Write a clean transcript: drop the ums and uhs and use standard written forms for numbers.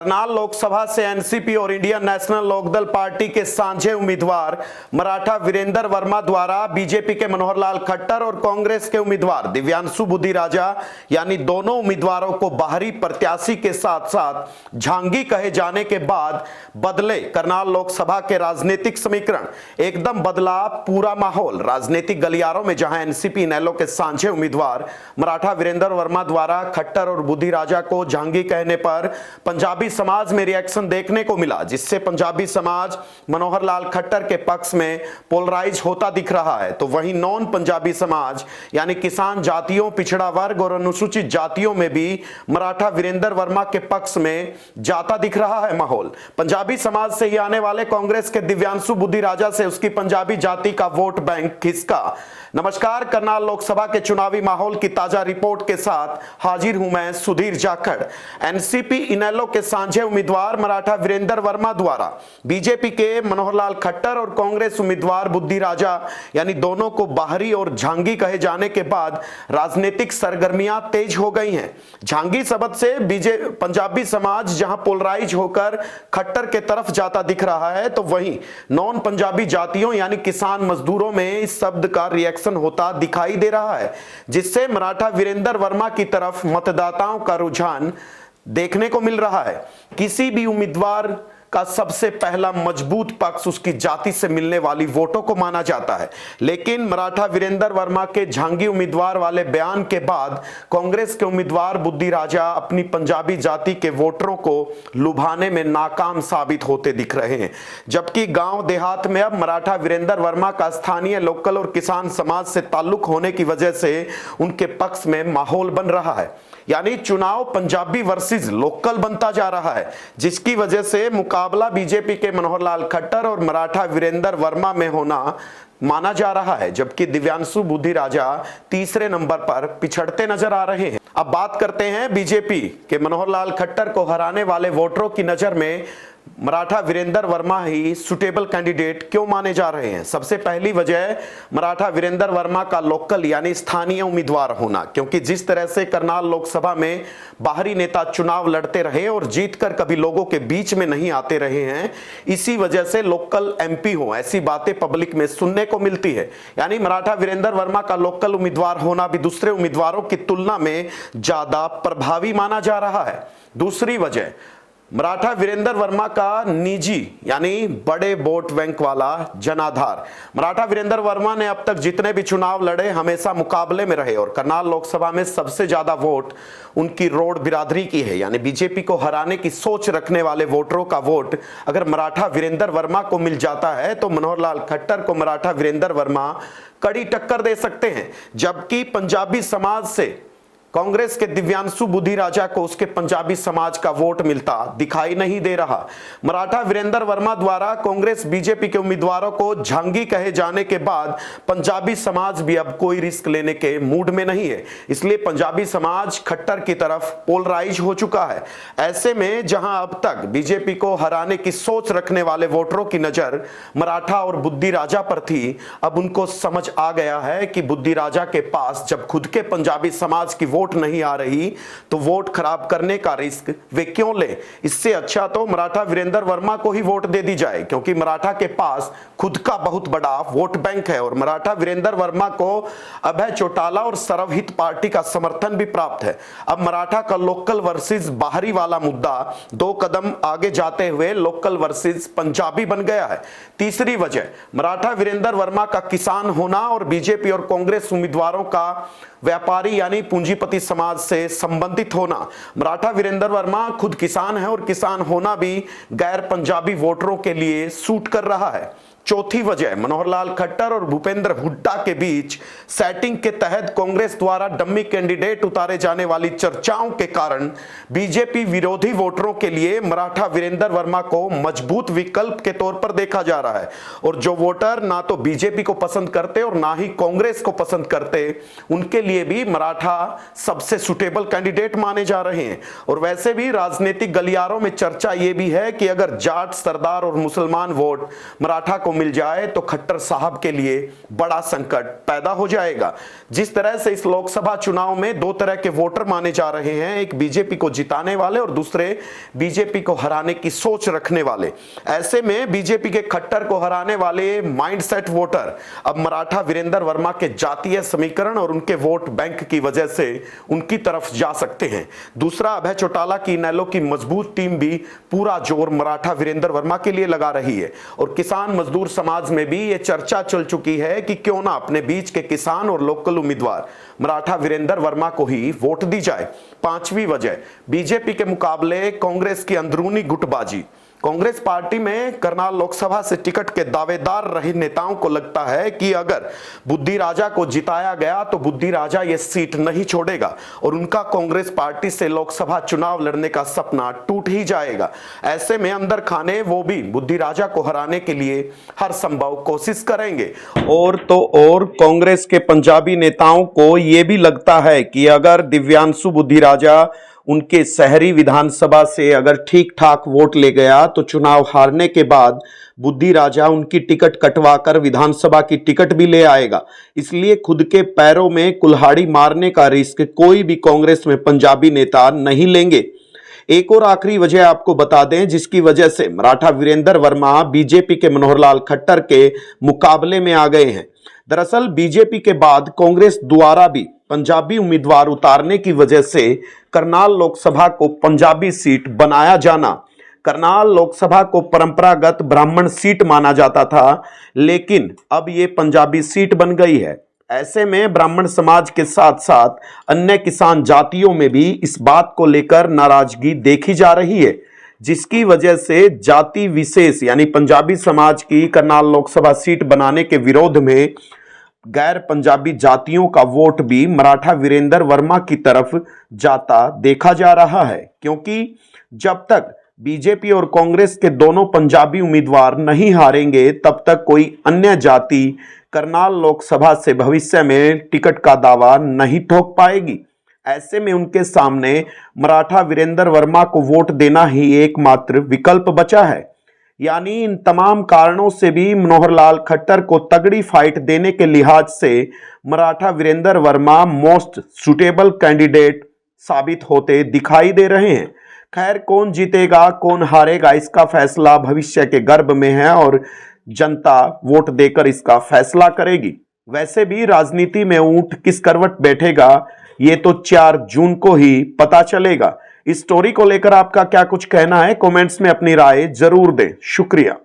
करनाल लोकसभा से एनसीपी और Indian national Lokdal party के साझे उम्मीदवार मराठा वीरेंद्र वर्मा द्वारा बीजेपी के मनोहर लाल खट्टर और कांग्रेस के उम्मीदवार दिव्यांशु बुद्धिराजा यानी दोनों उम्मीदवारों को बाहरी प्रत्याशी के साथ साथ झांगी कहे जाने के बाद बदले करनाल लोकसभा के राजनीतिक समीकरण। एकदम बदला पूरा माहौल। राजनीतिक गलियारों में जहां एनसीपी इनेलो के साझे उम्मीदवार मराठा वीरेंद्र वर्मा द्वारा खट्टर और बुद्धिराजा को झांगी कहने पर पंजाबी समाज में रिएक्शन देखने को मिला, जिससे पंजाबी समाज मनोहर लाल खट्टर के पक्ष में पोलराइज होता दिख रहा है, तो वहीं नॉन पंजाबी समाज यानी किसान जातियों, पिछड़ा वर्ग और अनुसूचित जातियों में भी मराठा वीरेंद्र वर्मा के पक्ष में जाता दिख रहा है माहौल। पंजाबी समाज से ही आने वाले कांग्रेस के दिव्यांशु बुद्धिराजा से उसकी पंजाबी जाति का वोट बैंक खिसका। नमस्कार, करनाल लोकसभा के चुनावी माहौल की ताजा रिपोर्ट के साथ हाजिर हूं मैं सुधीर जाखड़। एनसीपी इनेलो के साझे उम्मीदवार मराठा वीरेंद्र वर्मा द्वारा बीजेपी के मनोहर लाल खट्टर और कांग्रेस उम्मीदवार बुद्धिराजा यानी दोनों को बाहरी और झांगी कहे जाने के बाद राजनीतिक सरगर्मियां तेज हो गई हैं। झांगी शब्द से पंजाबी समाज जहां पोलराइज होकर खट्टर के तरफ जाता दिख रहा है, तो वहीं नॉन पंजाबी जातियों यानी किसान मजदूरों में इस शब्द का रिएक्शन होता दिखाई दे रहा है, जिससे मराठा वीरेंद्र वर्मा की तरफ मतदाताओं का रुझान देखने को मिल रहा है। किसी भी उम्मीदवार का सबसे पहला मजबूत पक्ष उसकी जाति से मिलने वाली वोटों को माना जाता है, लेकिन मराठा वीरेंद्र वर्मा के झांगी उम्मीदवार वाले बयान के बाद कांग्रेस के उम्मीदवार बुद्धिराजा अपनी पंजाबी जाति के वोटरों को लुभाने में नाकाम साबित होते दिख रहे हैं। जबकि गांव देहात में अब मराठा वीरेंद्र वर्मा का स्थानीय लोकल और किसान समाज से ताल्लुक होने की वजह से उनके पक्ष में माहौल बन रहा है, यानी चुनाव पंजाबी वर्सेस लोकल बनता जा रहा है, जिसकी वजह से मुकाबला बीजेपी के मनोहर लाल खट्टर और मराठा वीरेंद्र वर्मा में होना माना जा रहा है, जबकि दिव्यांशु बुद्धिराजा तीसरे नंबर पर पिछड़ते नजर आ रहे हैं। अब बात करते हैं बीजेपी के मनोहर लाल खट्टर को हराने वाले वोटरों की नजर में मराठा वीरेंद्र वर्मा ही सुटेबल कैंडिडेट क्यों माने जा रहे हैं। सबसे पहली वजह मराठा वीरेंद्र वर्मा का लोकल यानी स्थानीय उम्मीदवार होना, क्योंकि जिस तरह से करनाल लोकसभा में बाहरी नेता चुनाव लड़ते रहे और जीतकर कभी लोगों के बीच में नहीं आते रहे हैं, इसी वजह से लोकल एमपी हो ऐसी बातें पब्लिक में सुनने को मिलती है। यानी मराठा वीरेंद्र वर्मा का लोकल उम्मीदवार होना भी दूसरे उम्मीदवारों की तुलना में ज्यादा प्रभावी माना जा रहा है। दूसरी वजह मराठा वीरेंद्र वर्मा का निजी यानी बड़े वोट बैंक वाला जनाधार। मराठा वीरेंद्र वर्मा ने अब तक जितने भी चुनाव लड़े हमेशा मुकाबले में रहे और करनाल लोकसभा में सबसे ज्यादा वोट उनकी रोड बिरादरी की है, यानी बीजेपी को हराने की सोच रखने वाले वोटरों का वोट अगर मराठा वीरेंद्र वर्मा को मिल जाता है तो मनोहर लाल खट्टर को मराठा वीरेंद्र वर्मा कड़ी टक्कर दे सकते हैं। जबकि पंजाबी समाज से कांग्रेस के दिव्यांशु बुद्धिराजा को उसके पंजाबी समाज का वोट मिलता दिखाई नहीं दे रहा। मराठा वीरेंद्र वर्मा द्वारा कांग्रेस बीजेपी के उम्मीदवारों को झांगी कहे जाने के बाद पंजाबी समाज भी अब कोई रिस्क लेने के मूड में नहीं है, इसलिए पंजाबी समाज खट्टर की तरफ पोलराइज हो चुका है। ऐसे में जहां अब तक बीजेपी को हराने की सोच रखने वाले वोटरों की नजर मराठा और बुद्धिराजा पर थी, अब उनको समझ आ गया है कि बुद्धिराजा के पास जब खुद के पंजाबी समाज की वोट नहीं आ रही तो वोट खराब करने का रिस्क वे क्यों ले। इससे अच्छा तो मराठा वीरेंद्र वर्मा को ही वोट दे दी जाए, क्योंकि मराठा के पास खुद का बहुत बड़ा वोट बैंक है और मराठा वीरेंद्र वर्मा को अभय चौटाला और सर्वहित पार्टी का समर्थन भी प्राप्त है। अब मराठा का लोकल वर्सेस बाहरी वाला मुद्दा दो कदम आगे जाते हुए लोकल वर्सेस पंजाबी बन गया है। तीसरी वजह मराठा वीरेंद्र वर्मा का किसान होना और बीजेपी और कांग्रेस उम्मीदवारों का व्यापारी यानी पूंजीपति समाज से संबंधित होना। मराठा वीरेंद्र वर्मा खुद किसान है और किसान होना भी गैर पंजाबी वोटरों के लिए सूट कर रहा है। चौथी वजह मनोहर लाल खट्टर और भूपेंद्र हुड्डा के बीच सेटिंग के तहत कांग्रेस द्वारा डम्मी कैंडिडेट उतारे जाने वाली चर्चाओं के कारण बीजेपी विरोधी वोटरों के लिए मराठा वीरेंद्र वर्मा को मजबूत विकल्प के तौर पर देखा जा रहा है और जो वोटर ना तो बीजेपी को पसंद करते और ना ही कांग्रेस को पसंद करते, उनके लिए भी मराठा सबसे सुटेबल कैंडिडेट माने जा रहे हैं। और वैसे भी राजनीतिक गलियारों में चर्चा यह भी है कि अगर जाट, सरदार और मुसलमान वोट मराठा को को मिल जाए तो खट्टर साहब के लिए बड़ा संकट पैदा हो जाएगा। जिस तरह से इस लोकसभा चुनाव में दो तरह के वोटर माने जा रहे हैं, एक बीजेपी को जिताने वाले और दूसरे बीजेपी को हराने की सोच रखने वाले। ऐसे में बीजेपी के खट्टर को हराने वाले माइंडसेट वोटर अब मराठा वीरेंद्र वर्मा के जातीय समीकरण और उनके वोट बैंक की वजह से उनकी तरफ जा सकते हैं। दूसरा, अभय चौटाला की इनेलो की मजबूत टीम भी पूरा जोर मराठा वीरेंद्र वर्मा के लिए लगा रही है और किसान मजदूर समाज में भी यह चर्चा चल चुकी है कि क्यों ना अपने बीच के किसान और लोकल उम्मीदवार मराठा वीरेंद्र वर्मा को ही वोट दी जाए। पांचवी वजह, बीजेपी के मुकाबले कांग्रेस की अंदरूनी गुटबाजी। कांग्रेस पार्टी में करनाल लोकसभा से टिकट के दावेदार रहे नेताओं को लगता है कि अगर बुद्धि राजा को जिताया गया तो बुद्धि राजा ये सीट नहीं छोड़ेगा और उनका कांग्रेस पार्टी से लोकसभा चुनाव लड़ने का सपना टूट ही जाएगा। ऐसे में अंदर खाने वो भी बुद्धि राजा को हराने के लिए हर संभव कोशिश करेंगे। और तो और कांग्रेस के पंजाबी नेताओं को यह भी लगता है कि अगर दिव्यांशु बुद्धि राजा उनके शहरी विधानसभा से अगर ठीक ठाक वोट ले गया तो चुनाव हारने के बाद बुद्धि राजा उनकी टिकट कटवाकर विधानसभा की टिकट भी ले आएगा। इसलिए खुद के पैरों में कुल्हाड़ी मारने का रिस्क कोई भी कांग्रेस में पंजाबी नेता नहीं लेंगे। एक और आखिरी वजह आपको बता दें जिसकी वजह से मराठा वीरेंद्र वर्मा बीजेपी के मनोहर लाल खट्टर के मुकाबले में आ गए हैं। दरअसल बीजेपी के बाद कांग्रेस द्वारा भी पंजाबी उम्मीदवार उतारने की वजह से करनाल लोकसभा को पंजाबी सीट बनाया जाना। करनाल लोकसभा को परंपरागत ब्राह्मण सीट माना जाता था, लेकिन अब ये पंजाबी सीट बन गई है। ऐसे में ब्राह्मण समाज के साथ साथ अन्य किसान जातियों में भी इस बात को लेकर नाराजगी देखी जा रही है, जिसकी वजह से जाति विशेष यानी पंजाबी समाज की करनाल लोकसभा सीट बनाने के विरोध में गैर पंजाबी जातियों का वोट भी मराठा वीरेंद्र वर्मा की तरफ जाता देखा जा रहा है। क्योंकि जब तक बीजेपी और कांग्रेस के दोनों पंजाबी उम्मीदवार नहीं हारेंगे तब तक कोई अन्य जाति करनाल लोकसभा से भविष्य में टिकट का दावा नहीं ठोक पाएगी। ऐसे में उनके सामने मराठा वीरेंद्र वर्मा को वोट देना ही एकमात्र विकल्प बचा है। यानी इन तमाम कारणों से भी मनोहर लाल खट्टर को तगड़ी फाइट देने के लिहाज से Maratha Virendra Verma most suitable candidate साबित होते दिखाई दे रहे हैं। खैर, कौन जीतेगा कौन हारेगा इसका फैसला भविष्य के गर्भ में है और जनता वोट देकर इसका फैसला करेगी। वैसे भी राजनीति में ऊंट किस करवट बैठेगा ये तो 4 जून को ही पता चलेगा। इस स्टोरी को लेकर आपका क्या कुछ कहना है, कमेंट्स में अपनी राय जरूर दें। शुक्रिया।